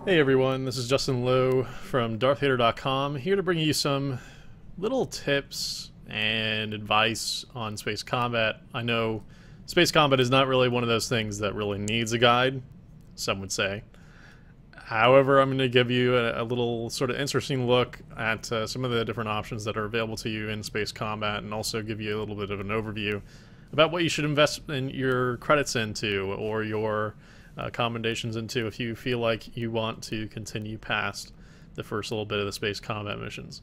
Hey everyone, this is Justin Lowe from DarthHater.com, here to bring you some little tips and advice on space combat. I know space combat is not really one of those things that really needs a guide, some would say. However, I'm going to give you a little sort of interesting look at some of the different options that are available to you in space combat, and also give you a little bit of an overview about what you should invest in your credits into, or your commendations into, if you feel like you want to continue past the first little bit of the space combat missions.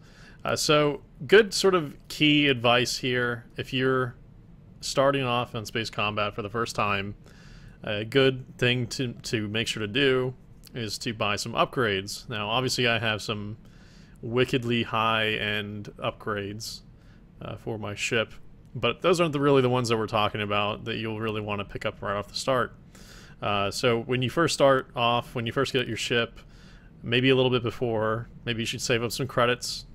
So good sort of key advice here if you're starting off on space combat for the first time. A good thing to make sure to do is to buy some upgrades. Now obviously I have some wickedly high-end upgrades for my ship, but those aren't really the ones that we're talking about that you'll really want to pick up right off the start. So when you first start off, when you first get your ship, maybe a little bit before, maybe you should save up some credits,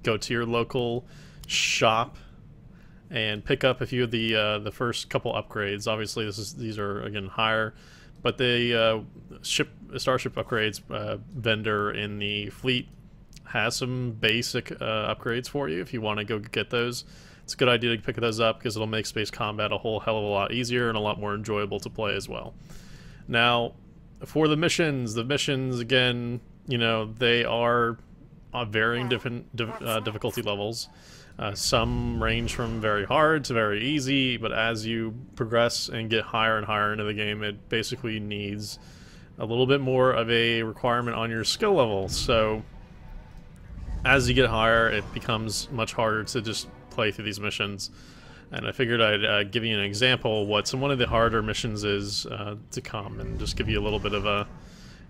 go to your local shop, and pick up a few of the first couple upgrades. Obviously, these are again higher, but the Starship Upgrades vendor in the fleet has some basic upgrades for you if you want to go get those. It's a good idea to pick those up because it'll make space combat a whole hell of a lot easier and a lot more enjoyable to play as well. Now, for the missions again, you know, they are varying different difficulty levels. Some range from very hard to very easy, but as you progress and get higher and higher into the game, it basically needs a little bit more of a requirement on your skill level. So as you get higher, it becomes much harder to just play through these missions, and I figured I'd give you an example what one of the harder missions is to come, and just give you a little bit of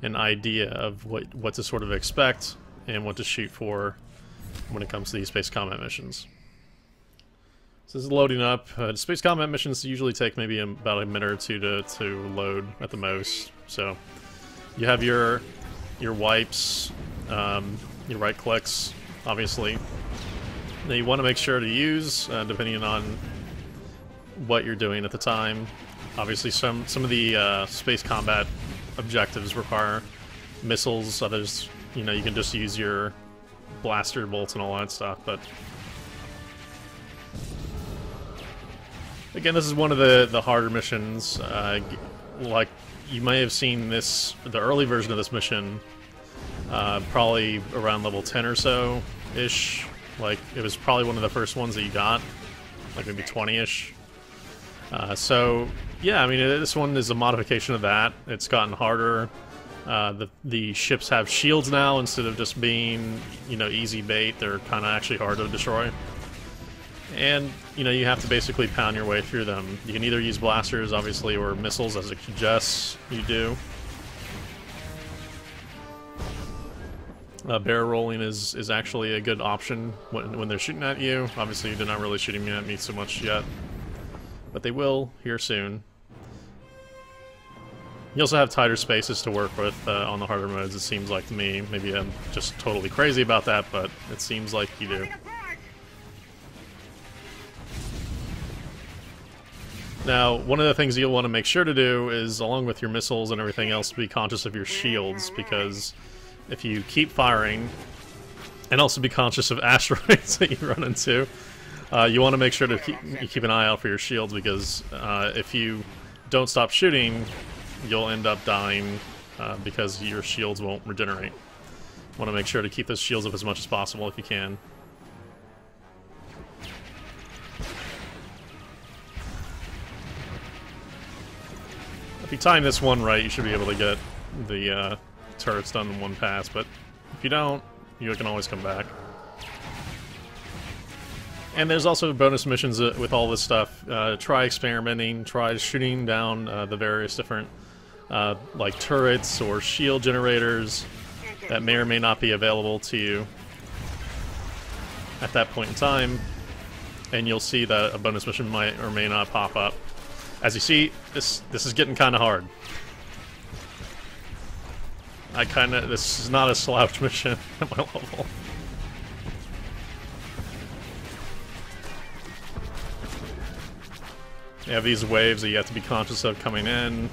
an idea of what to sort of expect and what to shoot for when it comes to these space combat missions. So this is loading up. Space combat missions usually take maybe about a minute or two to load at the most. So you have your wipes, your right clicks, obviously. Now you want to make sure to use, depending on what you're doing at the time. Obviously some of the space combat objectives require missiles, others, you know, you can just use your blaster bolts and all that stuff, but again, this is one of the harder missions. Like, you may have seen the early version of this mission, probably around level 10 or so ish. Like, it was probably one of the first ones that you got, like maybe 20-ish. So, yeah, I mean, this one is a modification of that. It's gotten harder. The ships have shields now instead of just being, you know, easy bait. They're kind of actually hard to destroy. And, you know, you have to basically pound your way through them. You can either use blasters, obviously, or missiles, as it suggests you do. Barrel rolling is actually a good option when they're shooting at you. Obviously, they're not really shooting at me so much yet, but they will here soon. You also have tighter spaces to work with on the harder modes, it seems like to me. Maybe I'm just totally crazy about that, but it seems like you do. Now, one of the things you'll want to make sure to do is, along with your missiles and everything else, be conscious of your shields, because if you keep firing, and also be conscious of asteroids that you run into, you want to make sure to keep an eye out for your shields, because if you don't stop shooting, you'll end up dying because your shields won't regenerate. You want to make sure to keep those shields up as much as possible if you can. If you time this one right, you should be able to get the turrets done in one pass, but if you don't, you can always come back. And there's also bonus missions with all this stuff. Try experimenting, try shooting down the various different like turrets or shield generators that may or may not be available to you at that point in time, and you'll see that a bonus mission might or may not pop up. As you see, this is getting kind of hard. This is not a slouch mission at my level. You have these waves that you have to be conscious of coming in.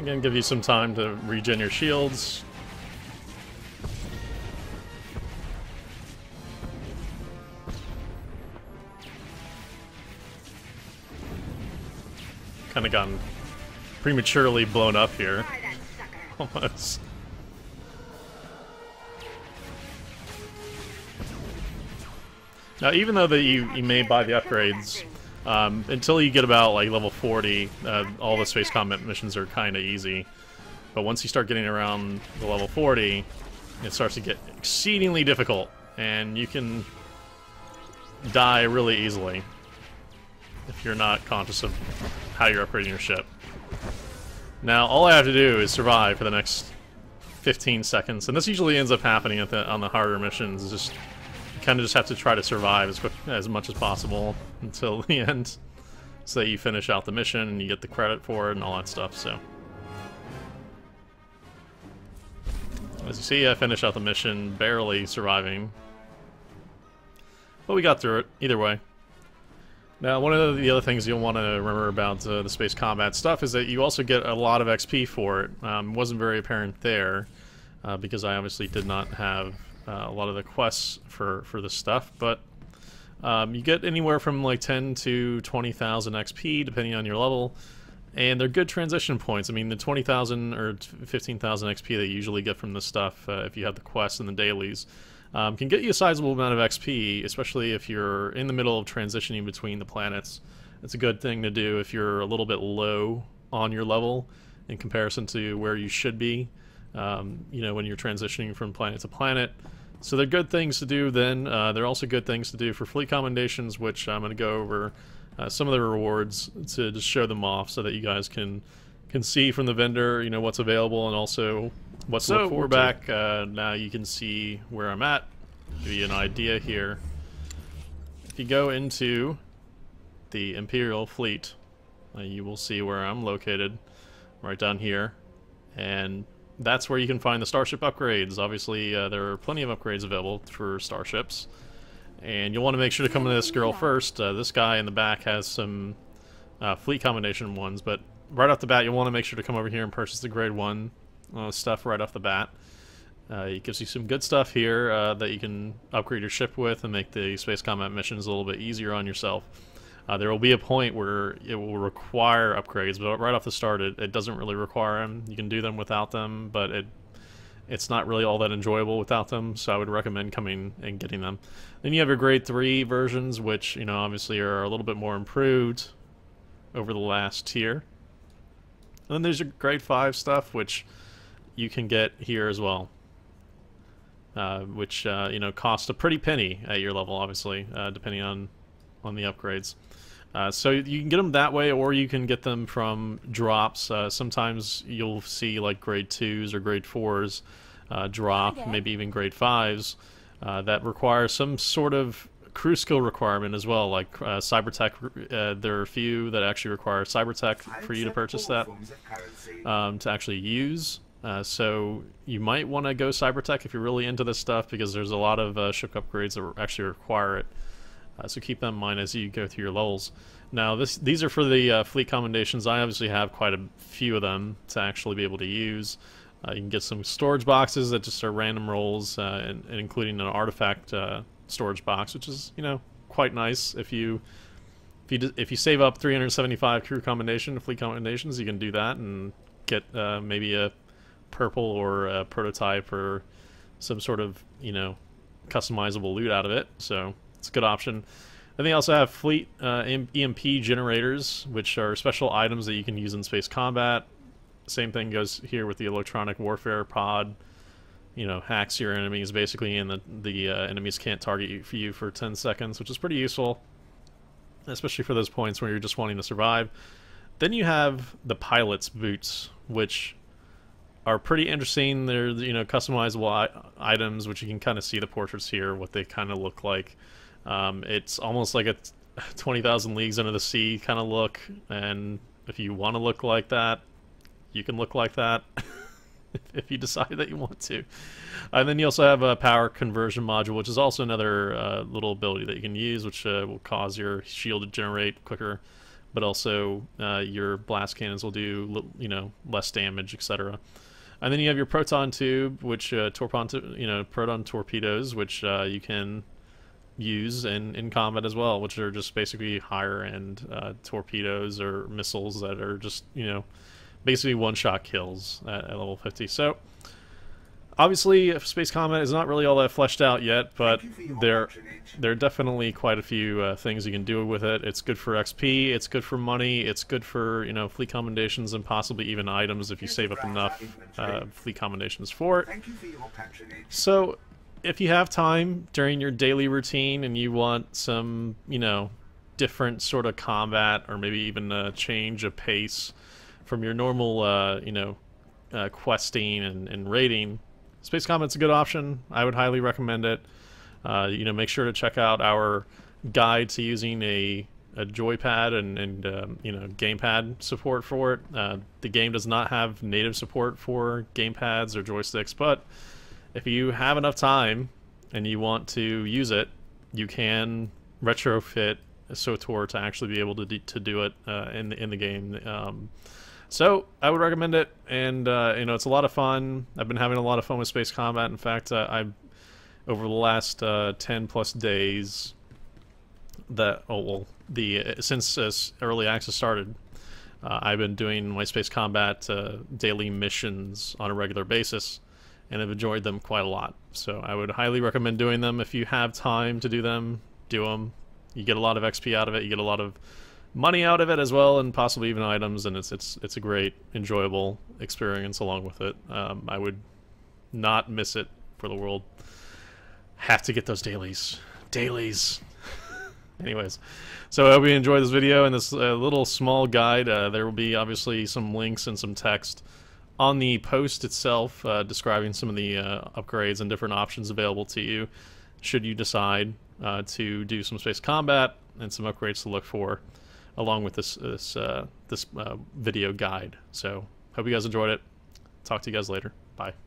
Again, give you some time to regen your shields. Kind of gotten prematurely blown up here. Almost. Now, even though that you may buy the upgrades, until you get about like level 40, all the space combat missions are kind of easy. But once you start getting around the level 40, it starts to get exceedingly difficult, and you can die really easily if you're not conscious of how you're upgrading your ship. Now, all I have to do is survive for the next 15 seconds, and this usually ends up happening at on the harder missions. It's just you kind of just have to try to survive as much as possible until the end, so that you finish out the mission and you get the credit for it and all that stuff. So, as you see, I finished out the mission, barely surviving, but we got through it either way. Now, one of the other things you'll want to remember about the space combat stuff is that you also get a lot of XP for it. Wasn't very apparent there, because I obviously did not have a lot of the quests for this stuff, but you get anywhere from like 10 to 20,000 XP depending on your level, and they're good transition points. I mean, the 20,000 or 15,000 XP that you usually get from this stuff, if you have the quests and the dailies, can get you a sizable amount of XP, especially if you're in the middle of transitioning between the planets. It's a good thing to do if you're a little bit low on your level in comparison to where you should be, you know, when you're transitioning from planet to planet. So they're good things to do then. They're also good things to do for fleet commendations, which I'm going to go over some of the rewards to just show them off so that you guys can see from the vendor, you know, what's available and also what's to look forward to. Back now you can see where I'm at. Give you an idea here. If you go into the Imperial fleet, you will see where I'm located, right down here, and that's where you can find the starship upgrades. Obviously, there are plenty of upgrades available for starships, and you'll want to make sure to come to this girl first. This guy in the back has some fleet combination ones, but right off the bat, you'll want to make sure to come over here and purchase the grade 1 stuff right off the bat. It gives you some good stuff here that you can upgrade your ship with and make the space combat missions a little bit easier on yourself. There will be a point where it will require upgrades, but right off the start it doesn't really require them. You can do them without them, but it's not really all that enjoyable without them, so I would recommend coming and getting them. Then you have your grade 3 versions, which, you know, obviously are a little bit more improved over the last tier. And then there's your grade 5 stuff, which you can get here as well, which you know, cost a pretty penny at your level, obviously, depending on the upgrades. So you can get them that way, or you can get them from drops. Sometimes you'll see like grade 2s or grade 4s drop, maybe even grade 5s that require some sort of crew skill requirement as well, like Cybertech. There are a few that actually require Cybertech for you to purchase that to actually use. So you might want to go Cybertech if you're really into this stuff, because there's a lot of ship upgrades that actually require it. So keep that in mind as you go through your levels. Now these are for the fleet commendations. I obviously have quite a few of them to actually be able to use. You can get some storage boxes that just are random rolls, and including an artifact storage box, which is, you know, quite nice. If you save up 375 crew commendation, fleet commendations, you can do that and get maybe a purple or a prototype or some sort of, you know, customizable loot out of it. So it's a good option. Then they also have fleet EMP generators, which are special items that you can use in space combat. Same thing goes here with the electronic warfare pod. You know, hacks your enemies basically, and the enemies can't target you for 10 seconds, which is pretty useful, especially for those points where you're just wanting to survive. Then you have the pilot's boots, which are pretty interesting. They're, you know, customizable items, which you can kind of see the portraits here, what they kind of look like. It's almost like a 20,000 Leagues Under the Sea kind of look, and if you want to look like that, you can look like that if you decide that you want to. And then you also have a power conversion module, which is also another little ability that you can use, which will cause your shield to generate quicker but also your blast cannons will do less damage, etc. And then you have your proton tube, which proton torpedoes, which you can use in combat as well, which are just basically higher end torpedoes or missiles that are just basically one-shot kills at level 50. So obviously Space Combat is not really all that fleshed out yet, but there are definitely quite a few things you can do with it. It's good for XP, it's good for money, it's good for fleet commendations, and possibly even items if you save up enough fleet commendations for it. So if you have time during your daily routine and you want some different sort of combat, or maybe even a change of pace from your normal questing and raiding, Space Combat's a good option. I would highly recommend it. Make sure to check out our guide to using a joypad and gamepad support for it. The game does not have native support for gamepads or joysticks, but if you have enough time and you want to use it, you can retrofit SOTOR to actually be able to do it in the game. So I would recommend it, and it's a lot of fun. I've been having a lot of fun with Space Combat. In fact, over the last 10+ days, since early access started, I've been doing my Space Combat daily missions on a regular basis, and I've enjoyed them quite a lot. So I would highly recommend doing them. If you have time to do them, do them. You get a lot of XP out of it. You get a lot of money out of it as well, and possibly even items, and it's a great, enjoyable experience along with it. I would not miss it for the world. Have to get those dailies. Anyways, so I hope you enjoyed this video and this little small guide. There will be obviously some links and some text on the post itself describing some of the upgrades and different options available to you should you decide to do some Space Combat, and some upgrades to look for along with this video guide. So hope you guys enjoyed it. Talk to you guys later. Bye.